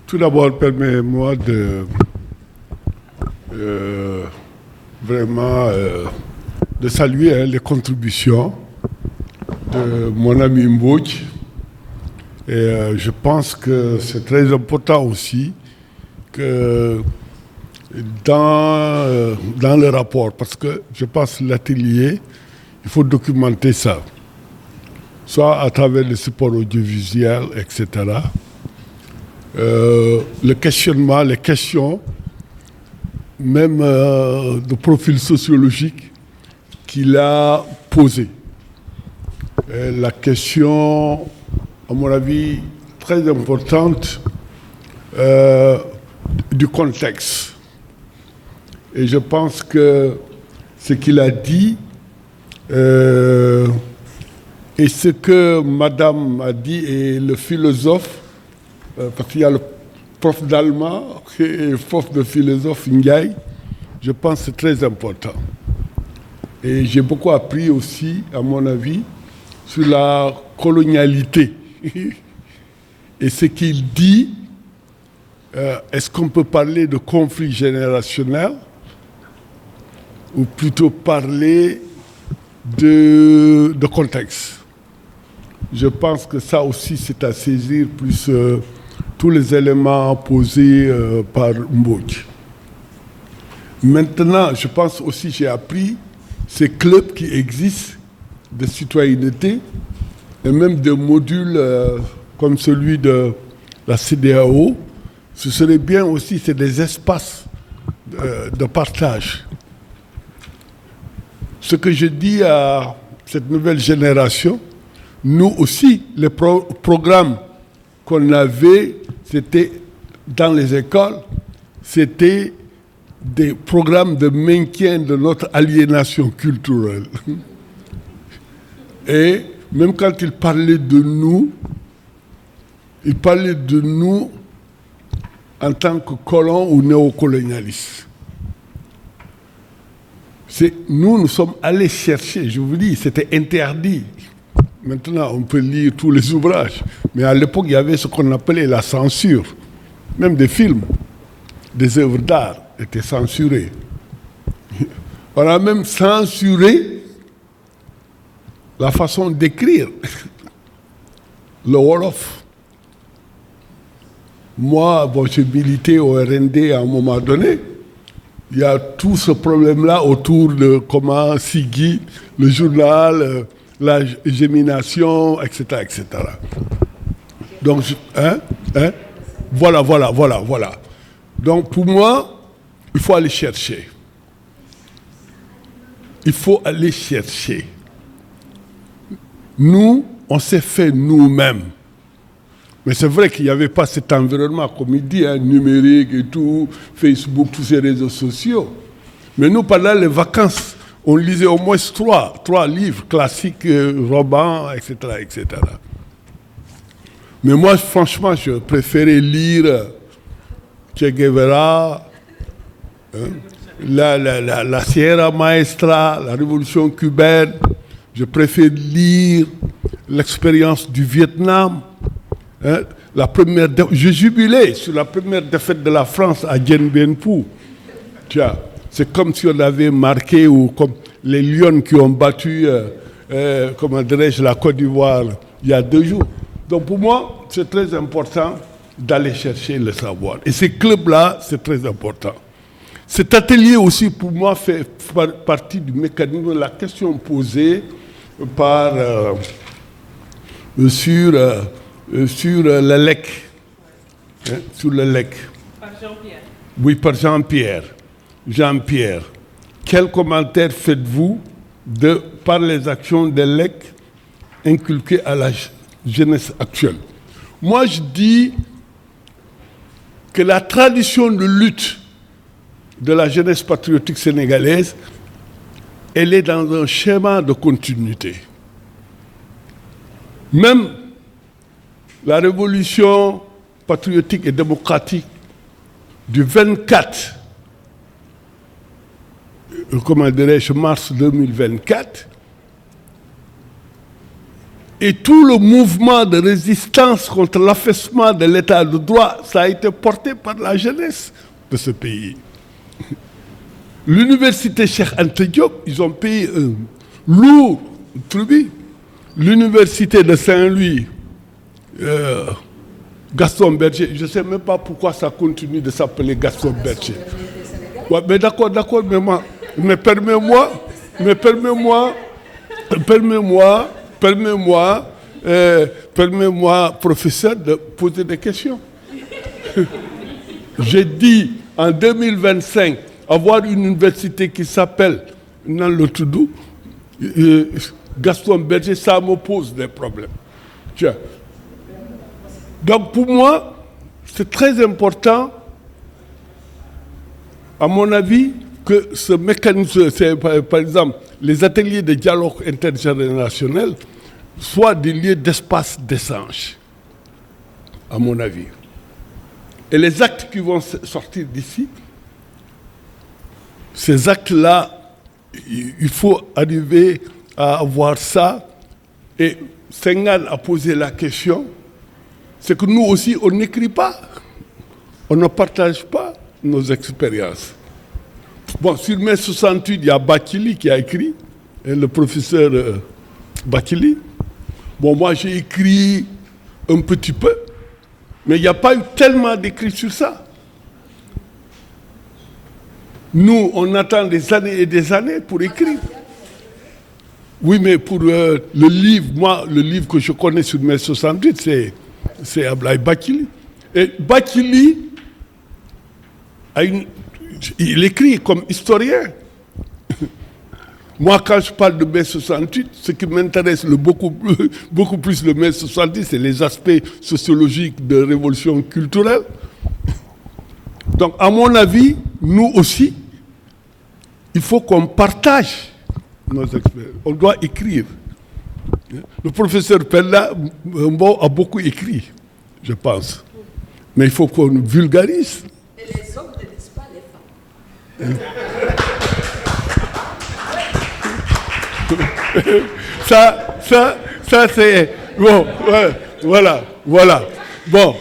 Tout d'abord, permets-moi de vraiment de saluer les contributions de mon ami Mbouch. Et je pense que c'est très important aussi que dans le rapport, parce que je pense que l'atelier, il faut documenter ça, soit à travers le support audiovisuel, etc. Le questionnement, les questions, même de profil sociologique qu'il a posé. La question, à mon avis, très importante du contexte. Et je pense que ce qu'il a dit et ce que Madame a dit et le philosophe, parce qu'il y a le prof d'allemand et le prof de philosophe Ndiaye, je pense que c'est très important. Et j'ai beaucoup appris aussi, à mon avis, sur la colonialité. Et ce qu'il dit, est-ce qu'on peut parler de conflit générationnel ou plutôt parler de contexte? Je pense que ça aussi, c'est à saisir, plus tous les éléments posés par Mbouch. Maintenant, je pense aussi, j'ai appris ces clubs qui existent de citoyenneté et même de modules comme celui de la CEDEAO. Ce serait bien aussi, c'est des espaces de partage. Ce que je dis à cette nouvelle génération, nous aussi, les programmes qu'on avait, c'était dans les écoles, c'était des programmes de maintien de notre aliénation culturelle. Et même quand il parlait de nous en tant que colons ou néocolonialistes. Nous sommes allés chercher, je vous dis, c'était interdit. Maintenant, on peut lire tous les ouvrages. Mais à l'époque, il y avait ce qu'on appelait la censure. Même des films, des œuvres d'art étaient censurées. On a même censuré la façon d'écrire le Wolof. Moi, j'ai milité au RND à un moment donné. Il y a tout ce problème-là autour de comment Sigui, le journal, la gémination, etc., etc. Donc, voilà. Donc, pour moi, il faut aller chercher. Il faut aller chercher. Nous, on s'est fait nous-mêmes. Mais c'est vrai qu'il n'y avait pas cet environnement, comme il dit, numérique et tout, Facebook, tous ces réseaux sociaux. Mais nous, pendant les vacances, on lisait au moins trois livres classiques, romans, etc., etc. Mais moi, franchement, je préférais lire Che Guevara, la Sierra Maestra, la révolution cubaine. Je préfère lire l'expérience du Vietnam. J'ai jubilé sur la première défaite de la France à Dien Bien Phu. C'est comme si on avait marqué, ou comme les Lions qui ont battu, comment dirais-je, la Côte d'Ivoire il y a 2 jours. Donc pour moi, c'est très important d'aller chercher le savoir. Et ces clubs-là, c'est très important. Cet atelier aussi, pour moi, fait partie du mécanisme de la question posée par sur le LEC. Sur le LEC. Par Jean-Pierre. Oui, par Jean-Pierre. Jean-Pierre, quel commentaire faites-vous par les actions de l'EC inculquées à la jeunesse actuelle? Moi, je dis que la tradition de lutte de la jeunesse patriotique sénégalaise, elle est dans un schéma de continuité. Même la révolution patriotique et démocratique du 24 mars 2024 Et tout le mouvement de résistance contre l'affaissement de l'état de droit, ça a été porté par la jeunesse de ce pays. L'université Cheikh Anta Diop, ils ont payé un lourd tribut. L'université de Saint-Louis, Gaston Berger, je ne sais même pas pourquoi ça continue de s'appeler Gaston Berger. Ouais, mais d'accord, mais permets-moi, professeur, de poser des questions. J'ai dit, en 2025, avoir une université qui s'appelle, dans le Toudou, Gaston Berger, ça me pose des problèmes. Tiens. Donc pour moi, c'est très important, à mon avis, que ce mécanisme, par exemple, les ateliers de dialogue intergénérationnel, soient des lieux d'espace d'échange, à mon avis. Et les actes qui vont sortir d'ici, ces actes-là, il faut arriver à avoir ça. Et Senghane a posé la question, c'est que nous aussi, on n'écrit pas, on ne partage pas nos expériences. Bon, sur mai 68, il y a Bakili qui a écrit, et le professeur Bakili. Bon, moi j'ai écrit un petit peu, mais il n'y a pas eu tellement d'écrits sur ça. Nous, on attend des années et des années pour écrire. Oui, mais pour le livre, moi, le livre que je connais sur mai 68, c'est Ablaye Bakili. Et Bakili, il écrit comme historien. Moi, quand je parle de mai 68, ce qui m'intéresse beaucoup plus le mai 68, c'est les aspects sociologiques de révolution culturelle. Donc, à mon avis, nous aussi, il faut qu'on partage nos expériences. On doit écrire. Le professeur Pella a beaucoup écrit, je pense. Mais il faut qu'on vulgarise. Et les hommes ne lisent pas les femmes. Ça c'est... Bon, ouais, voilà. Bon,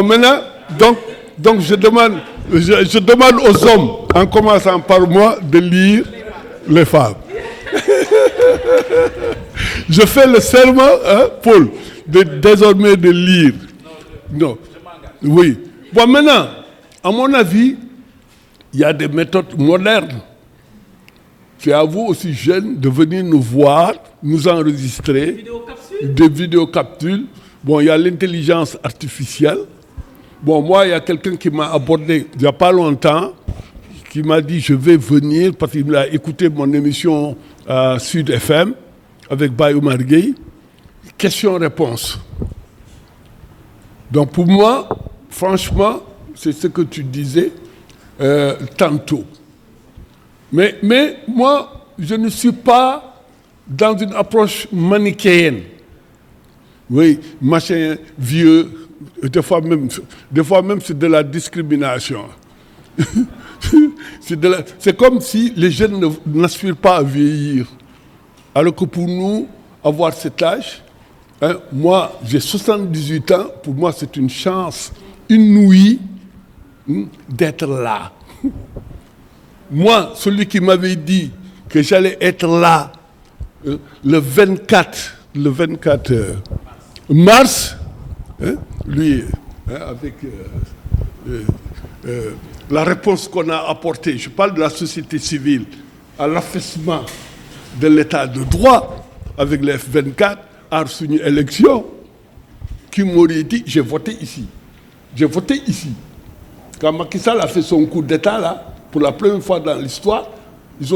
maintenant, donc je demande aux hommes, en commençant par moi, de lire les femmes. Je fais le serment, Paul, désormais de lire. Non. Oui. Bon, maintenant, à mon avis, il y a des méthodes modernes. C'est à vous aussi, jeunes, de venir nous voir, nous enregistrer. Des vidéocapsules. Bon, il y a l'intelligence artificielle. Bon, moi, il y a quelqu'un qui m'a abordé il n'y a pas longtemps, qui m'a dit je vais venir, parce qu'il a écouté mon émission Sud FM avec Baye Oumar Gueye. Question-réponse. Donc pour moi, franchement, c'est ce que tu disais tantôt. Mais moi, je ne suis pas dans une approche manichéenne. Oui, machin vieux, des fois même c'est de la discrimination. C'est comme si les jeunes n'aspirent pas à vieillir. Alors que pour nous, avoir cet âge, moi j'ai 78 ans, pour moi c'est une chance inouïe d'être là. Moi, celui qui m'avait dit que j'allais être là le 24 mars, lui, avec la réponse qu'on a apportée, je parle de la société civile, à l'affaissement de l'état de droit avec les F24, a reçu une élection, qui m'aurait dit, j'ai voté ici. Quand Macky Sall a fait son coup d'état là, pour la première fois dans l'histoire, il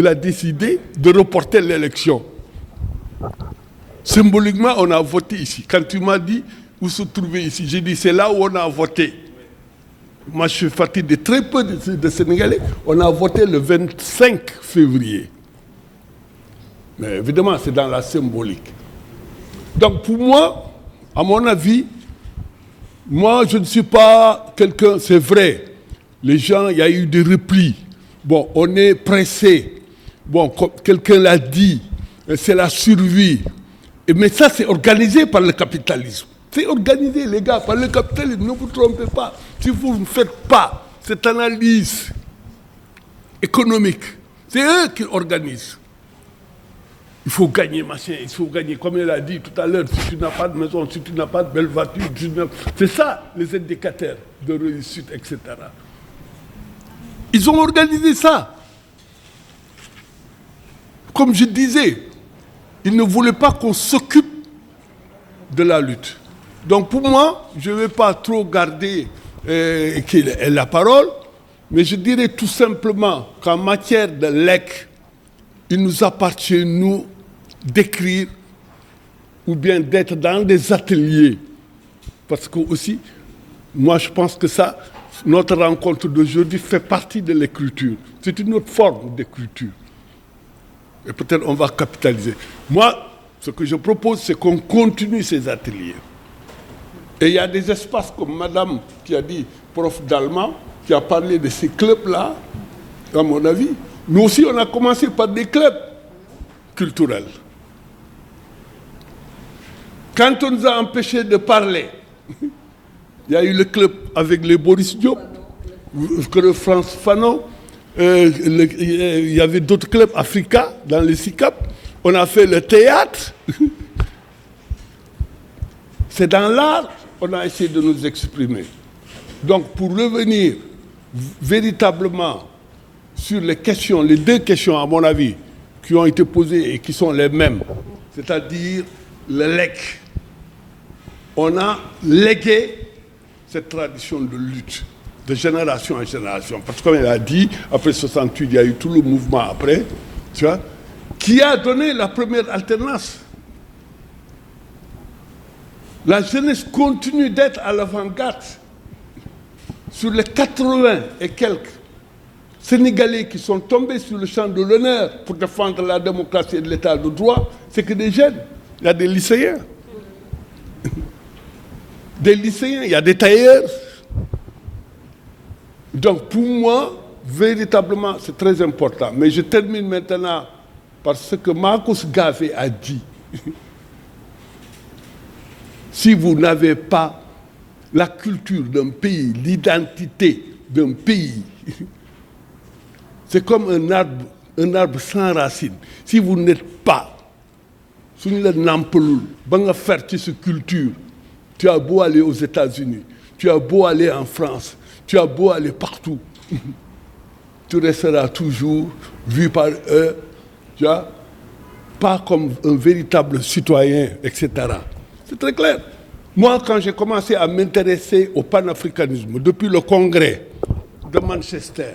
a décidé de reporter l'élection. Symboliquement, on a voté ici. Quand tu m'as dit où se trouver ici, j'ai dit c'est là où on a voté. Moi, je suis fatigué de très peu de Sénégalais. On a voté le 25 février. Mais évidemment, c'est dans la symbolique. Donc pour moi, à mon avis, moi, je ne suis pas quelqu'un, c'est vrai. Les gens, il y a eu des replis. Bon, on est pressé. Bon, comme quelqu'un l'a dit, c'est la survie. Mais ça, c'est organisé par le capitalisme. C'est organisé, les gars, par le capitalisme. Ne vous trompez pas. Si vous ne faites pas cette analyse économique, c'est eux qui organisent. Il faut gagner, machin, il faut gagner. Comme il a dit tout à l'heure, si tu n'as pas de maison, si tu n'as pas de belle voiture, c'est ça, les indicateurs de réussite, etc. Ils ont organisé ça. Comme je disais, ils ne voulaient pas qu'on s'occupe de la lutte. Donc pour moi, je ne vais pas trop garder la parole, mais je dirais tout simplement qu'en matière de legs, il nous appartient, nous, d'écrire ou bien d'être dans des ateliers. Parce que aussi, moi je pense que ça, notre rencontre d'aujourd'hui fait partie de l'écriture. C'est une autre forme d'écriture. Et peut-être on va capitaliser. Moi, ce que je propose, c'est qu'on continue ces ateliers. Et il y a des espaces comme madame qui a dit, prof d'allemand, qui a parlé de ces clubs-là, à mon avis. Nous aussi, on a commencé par des clubs culturels. Quand on nous a empêchés de parler, il y a eu le club avec les Boris Diop, le France Fanon, il y avait d'autres clubs Africa, dans les SICAP. On a fait le théâtre. C'est dans l'art qu'on a essayé de nous exprimer. Donc, pour revenir véritablement sur les questions, les deux questions, à mon avis, qui ont été posées et qui sont les mêmes, c'est-à-dire le legs. On a légué cette tradition de lutte, de génération en génération. Parce que comme elle a dit, après 68, il y a eu tout le mouvement après, tu vois, qui a donné la première alternance. La jeunesse continue d'être à l'avant-garde. Sur les 80 et quelques Sénégalais qui sont tombés sur le champ de l'honneur pour défendre la démocratie et l'état de droit, c'est que des jeunes. Il y a des lycéens. Des lycéens, il y a des tailleurs. Donc pour moi, véritablement, c'est très important. Mais je termine maintenant par ce que Marcus Garvey a dit. Si vous n'avez pas la culture d'un pays, l'identité d'un pays, c'est comme un arbre sans racines. Si vous n'êtes pas, si vous n'êtes pas faire cette culture, tu as beau aller aux États-Unis, tu as beau aller en France, tu as beau aller partout, tu resteras toujours vu par eux, tu vois, pas comme un véritable citoyen, etc. C'est très clair. Moi, quand j'ai commencé à m'intéresser au panafricanisme, depuis le congrès de Manchester,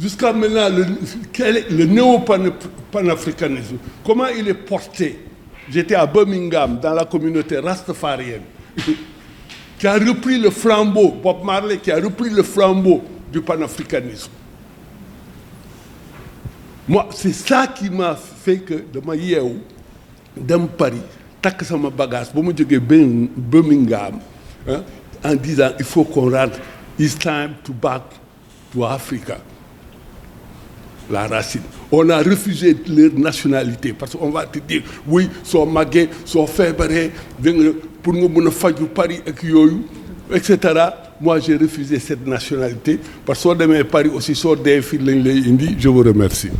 jusqu'à maintenant, le néo-panafricanisme, comment il est porté? J'étais à Birmingham, dans la communauté rastafarienne, qui a repris le flambeau, Bob Marley, qui a repris le flambeau du panafricanisme. Moi, c'est ça qui m'a fait que, de ma yeewu, dem Paris, takk sama bagage, ba mu jógee Birmingham, hein, en disant il faut qu'on rentre, it's time to back to Africa. La racine. On a refusé leur nationalité parce qu'on va te dire, oui, soit magué, soit fébré, pour nous faire du Paris, etc. Moi, j'ai refusé cette nationalité parce que soit demain Paris aussi, soit des filles, je vous remercie.